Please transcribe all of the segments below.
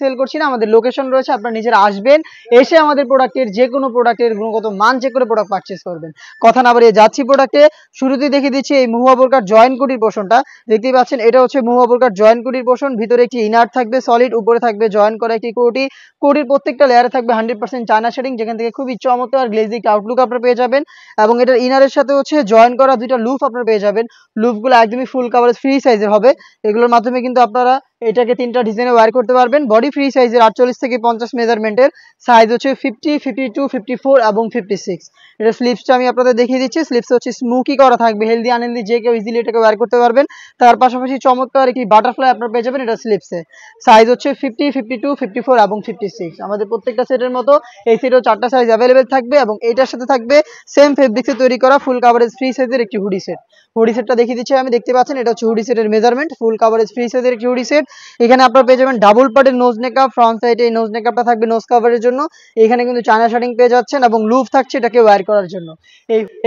Sell করছি না, আমাদের লোকেশন রয়েছে, আপনারা নিজেরা আসবেন, এসে আমাদের প্রোডাক্টের যে কোনো প্রোডাক্টের গুণগত মান চেক করে প্রোডাক্ট পারচেস করবেন। কথা না বাড়িয়ে যাচ্ছি প্রোডাক্টে। শুরুতেই দেখিয়ে দিচ্ছি এই মুহুয়া বোরকার জয়েন্ট কোটির পোর্শনটা। দেখতেই পাচ্ছেন এটা হচ্ছে মুহুয়া বোরকার জয়েন্ট কোটির পোর্শন। ভিতরে একটি ইনার থাকবে সলিড, উপরে থাকবে জয়েন্ট করা একটি কোটি। কোটির প্রত্যেকটা লেয়ারে থাকবে 100% চায়না শেডিং, যেখান থেকে খুবই চমৎকার গ্লেজি আউটলুক আপনারা পেয়ে যাবেন। এবং এটার ইনারের সাথে হচ্ছে জয়েন করা দুইটা লুপ আপনারা পেয়ে যাবেন। লুপগুলো একদমই ফুল কাভারেজ ফ্রি সাইজের হবে। এগুলোর মাধ্যমে কিন্তু আপনারা এটাকে 3টা ডিজাইনে ওয়্যার করতে পারবেন। বডি ফ্রি সাইজের 48 থেকে 50 মেজারমেন্টের, সাইজ হচ্ছে 50, 52, 54 এবং 56। এটা স্লিপসটা আমি আপনাদের দেখিয়ে দিচ্ছি। স্লিপস হচ্ছে স্মোকি করা থাকবে, হেলদি আনহেলদি যে কেউ ইজিলি এটাকে ওয়্যার করতে পারবেন। তার পাশাপাশি চমৎকার একটি বাটারফ্লাই আপনারা পেয়ে যাবেন এটা স্লিপসে। সাইজ হচ্ছে 50, 52, 54 এবং 56। আমাদের প্রত্যেকটা সেটের মতো এই সেটেও 4টা সাইজ অ্যাভেলেবেল থাকবে এবং এটার সাথে থাকবে সেম ফেব্রিক্সে তৈরি করা ফুল কাভারেজ ফ্রি সাইজের একটি হুডি সেট। হুডি সেটটা দেখিয়ে দিচ্ছি আমি, দেখতে পাচ্ছেন এটা হচ্ছে হুডি সেটের মেজারমেন্ট, ফুল কাভারেজ ফ্রি সাইজের একটি হুডি সেট। এখানে আপনারা পেয়ে যাবেন ডাবল পার্টের নোজ নেকআপ, ফ্রন্ট সাইডে এই নোজ নেকআপটা থাকবে নোজ কাভারের জন্য। এখানে কিন্তু চায়না শার্টিং পেয়ে যাচ্ছেন এবং লুপ থাকছে এটাকে ওয়্যার করার জন্য।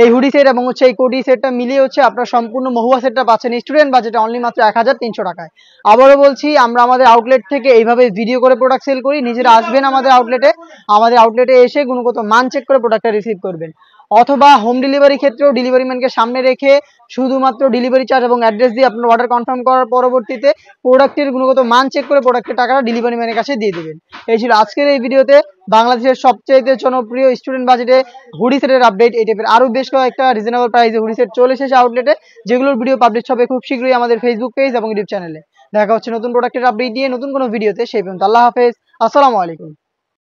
এই হুডি সেট এবং হচ্ছে এই কোটি সেটটা মিলিয়ে হচ্ছে আপনার সম্পূর্ণ মহুয়া সেটটা পাচ্ছেন স্টুডেন্ট বাজেটে অনলি মাত্র 1300 টাকায়। আবারও বলছি, আমরা আমাদের আউটলেট থেকে এইভাবে ভিডিও করে প্রোডাক্ট সেল করি। নিজেরা আসবেন আমাদের আউটলেটে এসে গুণগত মান চেক করে প্রোডাক্টটা রিসিভ করবেন। অথবা হোম ডেলিভারি ক্ষেত্রেও ডেলিভারি ম্যানকে সামনে রেখে শুধুমাত্র ডেলিভারি চার্জ এবং অ্যাড্রেস দিয়ে আপনার অর্ডার কনফার্ম করার পরবর্তীতে প্রোডাক্টের গুণগত মান চেক করে প্রোডাক্টের টাকাটা ডেলিভারি ম্যানের কাছে দিয়ে দেবেন। এই ছিল আজকের এই ভিডিওতে বাংলাদেশের সবচেয়ে জনপ্রিয় স্টুডেন্ট বাজেটে হুডি সেটের আপডেট। এই টাইপের আরও বেশ কয়েকটা রিজনেবল প্রাইসে হুডি সেট চলে এসেছে আউটলেটে, যেগুলোর ভিডিও পাবলিশ হবে খুব শীঘ্রই আমাদের ফেসবুক পেজ এবং ইউটিউব চ্যানেলে। দেখা হচ্ছে নতুন প্রোডাক্টের আপডেট দিয়ে নতুন কোনো ভিডিওতে। সেই পর্যন্ত আল্লাহ হাফেজ, আসসালামু আলাইকুম।